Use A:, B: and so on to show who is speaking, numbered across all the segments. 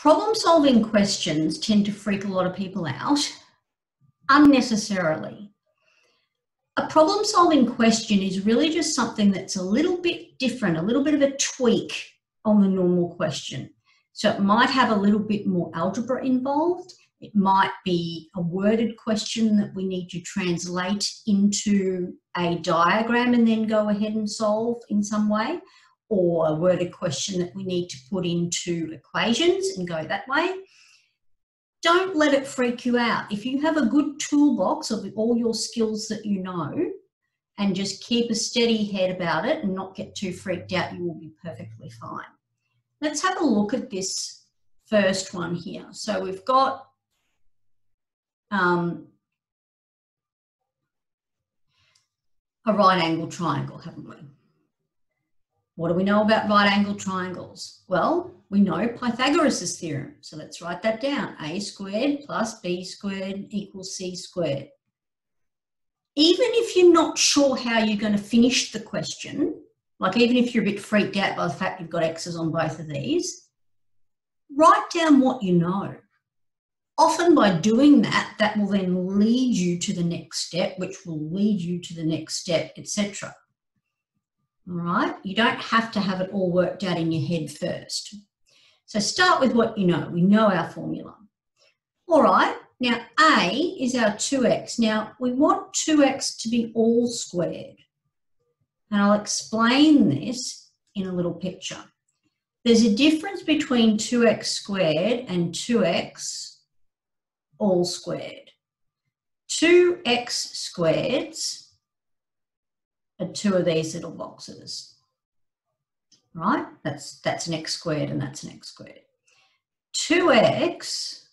A: Problem-solving questions tend to freak a lot of people out unnecessarily. A problem-solving question is really just something that's a little bit different, a little bit of a tweak on the normal question. So it might have a little bit more algebra involved. It might be a worded question that we need to translate into a diagram and then go ahead and solve in some way, or a worded question that we need to put into equations and go that way. Don't let it freak you out. If you have a good toolbox of all your skills that you know and just keep a steady head about it and not get too freaked out, you will be perfectly fine. Let's have a look at this first one here. So we've got a right angle triangle, haven't we? What do we know about right angle triangles? Well, we know Pythagoras Theorem. So let's write that down. A squared plus B squared equals C squared. Even if you're not sure how you're going to finish the question, like even if you're a bit freaked out by the fact you've got X's on both of these, write down what you know. Often by doing that, that will then lead you to the next step, which will lead you to the next step, etc. All right, you don't have to have it all worked out in your head first. So start with what you know. We know our formula. All right, now A is our 2x. Now we want 2x to be all squared. And I'll explain this in a little picture. There's a difference between 2x squared and 2x all squared. 2x squareds are two of these little boxes, right? That's an x squared and that's an x squared. 2x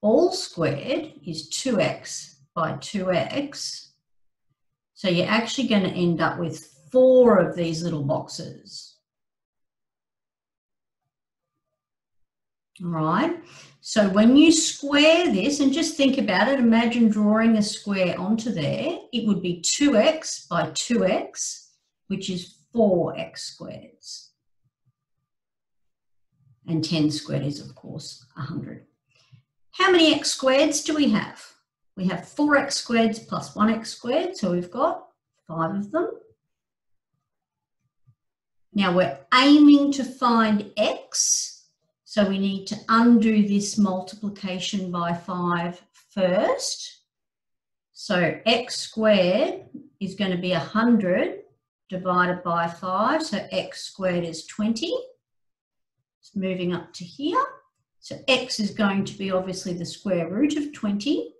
A: all squared is 2x by 2x. So you're actually going to end up with 4 of these little boxes. All right. So when you square this, and just think about it, imagine drawing a square onto there, it would be 2x by 2x, which is 4x squareds. And 10 squared is, of course, 100. How many x squareds do we have? We have 4x squareds plus 1x squared, so we've got 5 of them. Now we're aiming to find x. So we need to undo this multiplication by 5 first. So x squared is going to be 100 divided by 5. So x squared is 20. It's moving up to here. So x is going to be obviously the square root of 20.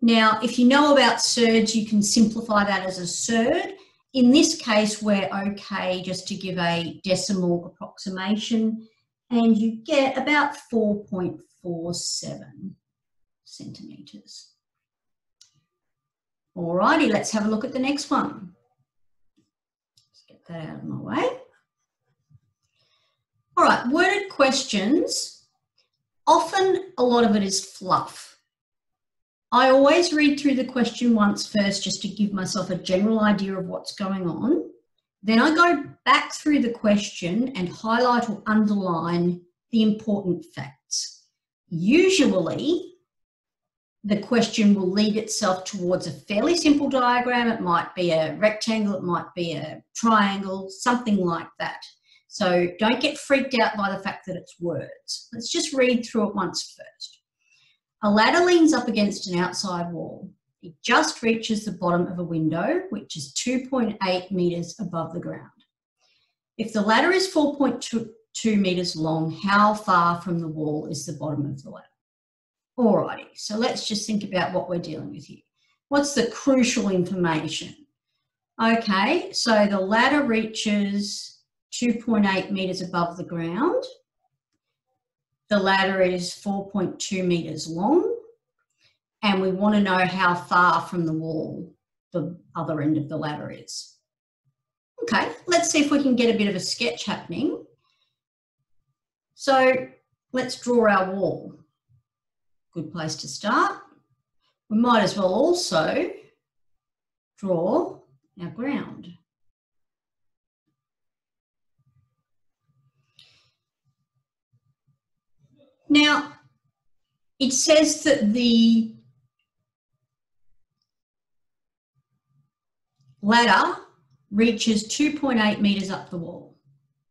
A: Now, if you know about surds, you can simplify that as a surd. In this case, we're okay just to give a decimal approximation, and you get about 4.47 centimetres. Alrighty, let's have a look at the next one. Let's get that out of my way. All right, worded questions, often a lot of it is fluff. I always read through the question once first just to give myself a general idea of what's going on. Then I go back through the question and highlight or underline the important facts. Usually, the question will lead itself towards a fairly simple diagram. It might be a rectangle, it might be a triangle, something like that. So don't get freaked out by the fact that it's words. Let's just read through it once first. A ladder leans up against an outside wall. It just reaches the bottom of a window, which is 2.8 metres above the ground. If the ladder is 4.2 metres long, how far from the wall is the bottom of the ladder? Alrighty, so let's just think about what we're dealing with here. What's the crucial information? Okay, so the ladder reaches 2.8 metres above the ground. The ladder is 4.2 metres long, and we want to know how far from the wall the other end of the ladder is. Okay, let's see if we can get a bit of a sketch happening. So let's draw our wall. Good place to start. We might as well also draw our ground. Now, it says that the ladder reaches 2.8 metres up the wall.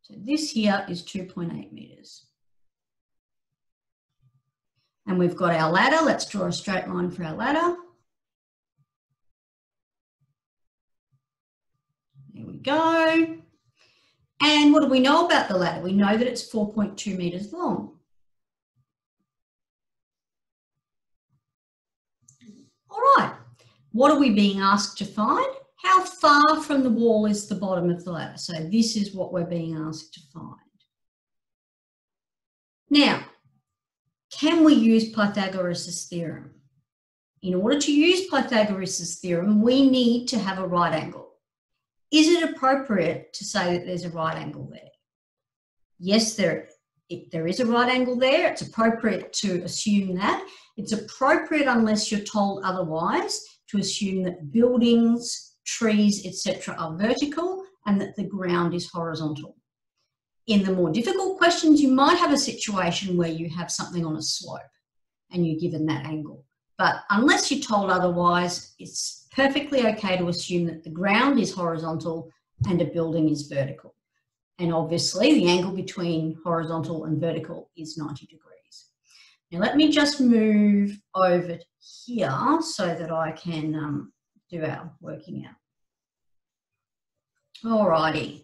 A: So this here is 2.8 metres. And we've got our ladder. Let's draw a straight line for our ladder. There we go. And what do we know about the ladder? We know that it's 4.2 metres long. All right. What are we being asked to find? How far from the wall is the bottom of the ladder? So this is what we're being asked to find. Now, can we use Pythagoras' theorem? In order to use Pythagoras' theorem, we need to have a right angle. Is it appropriate to say that there's a right angle there? Yes, there is a right angle there. It's appropriate to assume that. It's appropriate, unless you're told otherwise, to assume that buildings, trees, etc. are vertical and that the ground is horizontal. In the more difficult questions, you might have a situation where you have something on a slope and you're given that angle. But unless you're told otherwise, it's perfectly okay to assume that the ground is horizontal and a building is vertical. And obviously the angle between horizontal and vertical is 90 degrees. Now let me just move over here so that I can do our working out. Alrighty.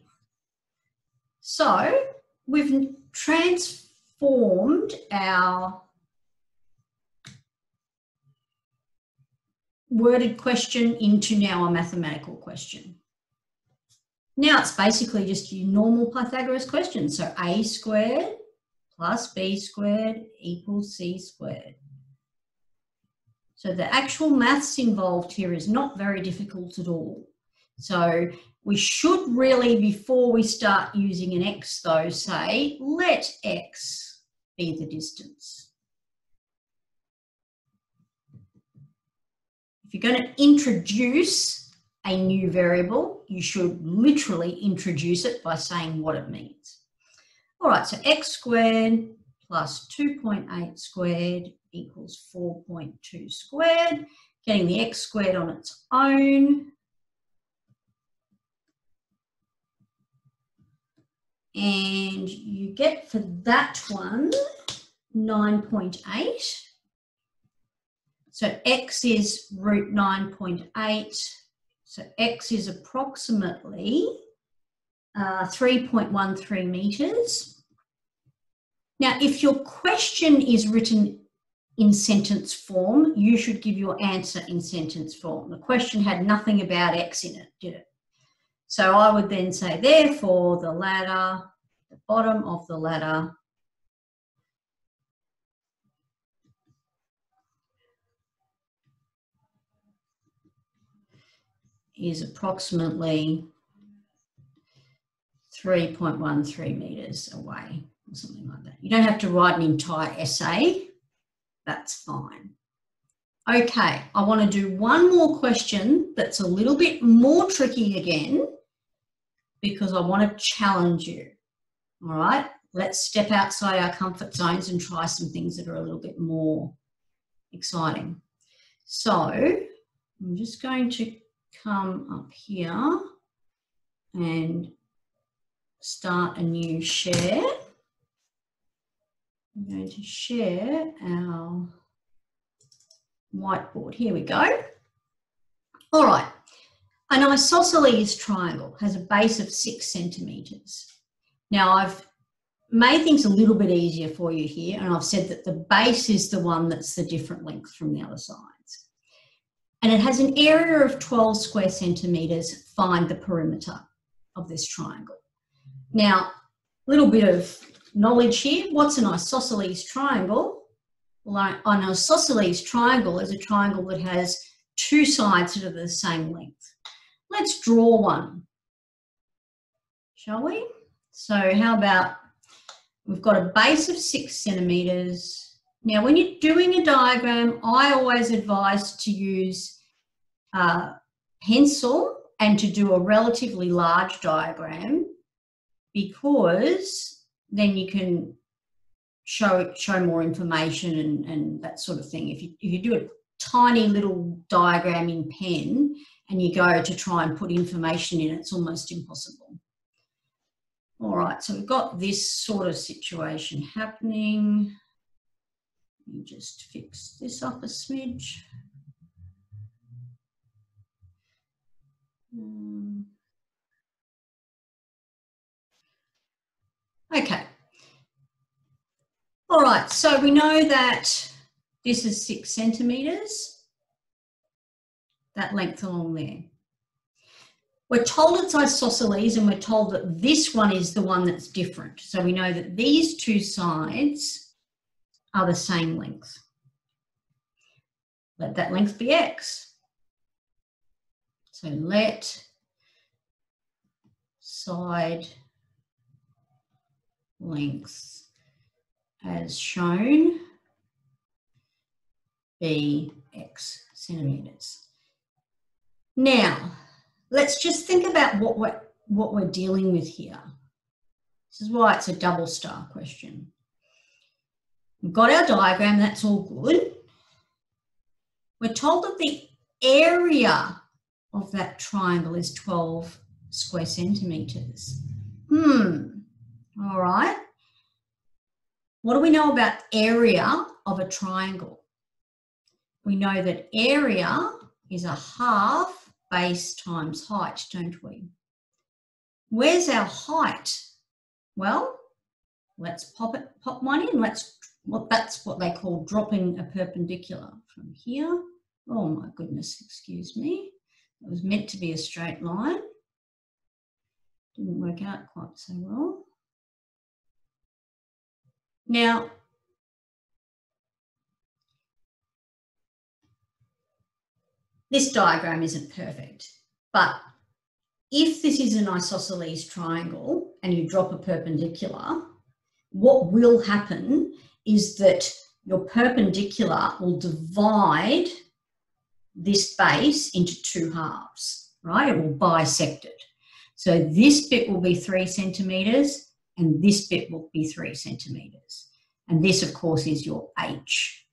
A: So we've transformed our worded question into now a mathematical question. Now it's basically just your normal Pythagoras question. So a squared plus b squared equals c squared. So the actual maths involved here is not very difficult at all. So we should really, before we start using an x though, say, let x be the distance. If you're going to introduce a new variable, you should literally introduce it by saying what it means. All right, so x squared plus 2.8 squared equals 4.2 squared. Getting the x squared on its own. And you get for that one 9.8. So x is root 9.8. So x is approximately 3.13 metres. Now, if your question is written in sentence form, you should give your answer in sentence form. The question had nothing about x in it, did it? So I would then say, therefore, the ladder, the bottom of the ladder is approximately 3.13 metres away, or something like that. You don't have to write an entire essay. That's fine. Okay, I want to do one more question that's a little bit more tricky again, because I want to challenge you. All right, let's step outside our comfort zones and try some things that are a little bit more exciting. So I'm just going to come up here and start a new share. I'm going to share our whiteboard. Here we go. All right. An isosceles triangle has a base of 6 centimetres. Now, I've made things a little bit easier for you here, and I've said that the base is the one that's the different length from the other sides. And it has an area of 12 square centimetres. Find the perimeter of this triangle. Now, a little bit of knowledge here. What's an isosceles triangle? Well, an isosceles triangle is a triangle that has 2 sides that are the same length. Let's draw one, shall we? So how about, we've got a base of 6 centimetres. Now, when you're doing a diagram, I always advise to use pencil and to do a relatively large diagram, because then you can show more information and that sort of thing. If you do a tiny little diagram in pen and you go to try and put information in, it's almost impossible. All right, so we've got this sort of situation happening. Let me just fix this up a smidge. Okay. All right, so we know that this is 6 centimetres, that length along there. We're told it's isosceles and we're told that this one is the one that's different. So we know that these two sides are the same length. Let that length be x. So let side lengths as shown be x centimetres. Now, let's just think about what we're dealing with here. This is why it's a double star question. We've got our diagram, that's all good. We're told that the area of that triangle is 12 square centimetres. All right. What do we know about area of a triangle? We know that area is a half base times height, don't we? Where's our height? Well, let's pop one in. That's what they call dropping a perpendicular from here. Oh my goodness, excuse me. It was meant to be a straight line. Didn't work out quite so well. Now, this diagram isn't perfect, but if this is an isosceles triangle and you drop a perpendicular, what will happen is that your perpendicular will divide this base into 2 halves, right? It will bisect it. So this bit will be 3 centimetres and this bit will be 3 centimetres. And this, of course, is your H.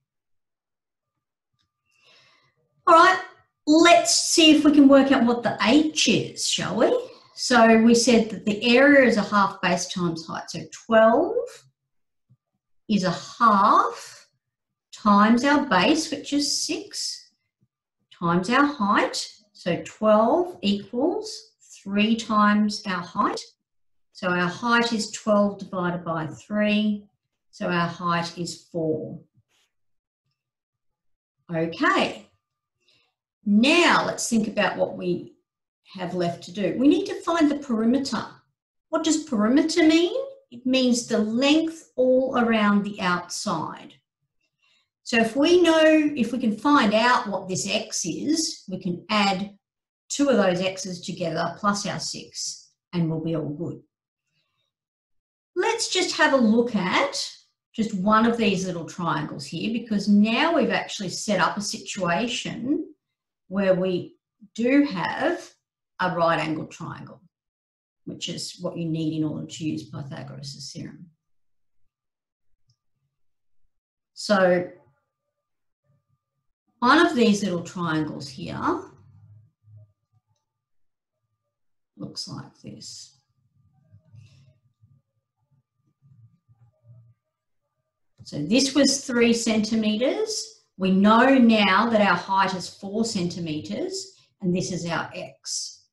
A: All right, let's see if we can work out what the H is, shall we? So we said that the area is a half base times height. So 12 is a half times our base, which is 6, times our height. So 12 equals 3 times our height. So our height is 12 divided by 3. So our height is 4. Okay. Now let's think about what we have left to do. We need to find the perimeter. What does perimeter mean? It means the length all around the outside. So if we can find out what this x is, we can add 2 of those x's together plus our 6 and we'll be all good. Let's just have a look at just one of these little triangles here, because now we've actually set up a situation where we do have a right angled triangle, which is what you need in order to use Pythagoras' theorem. So one of these little triangles here looks like this. So this was 3 centimetres. We know now that our height is 4 centimetres and this is our x.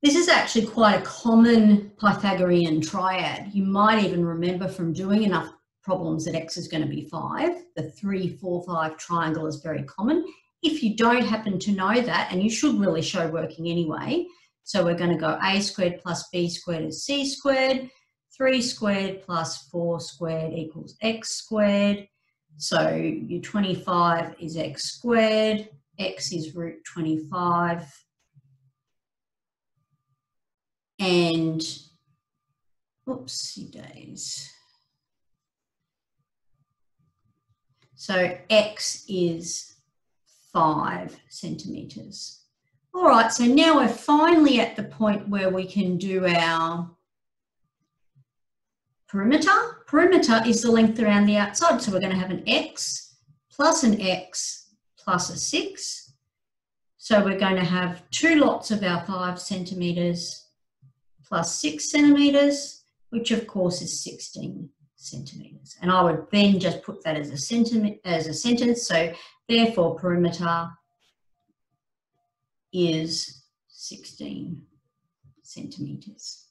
A: This is actually quite a common Pythagorean triad. You might even remember from doing enough problems that x is going to be 5. The 3, 4, 5 triangle is very common. If you don't happen to know that, and you should really show working anyway, so we're going to go a squared plus b squared is c squared, 3 squared plus 4 squared equals x squared. So your 25 is x squared, x is root 25, and oopsie days. So x is 5 centimetres. All right, so now we're finally at the point where we can do our perimeter. Perimeter is the length around the outside. So we're going to have an x plus a 6. So we're going to have 2 lots of our 5 centimetres plus 6 centimetres, which of course is 16 centimetres. And I would then just put that as a sentence. So therefore perimeter is 16 centimetres.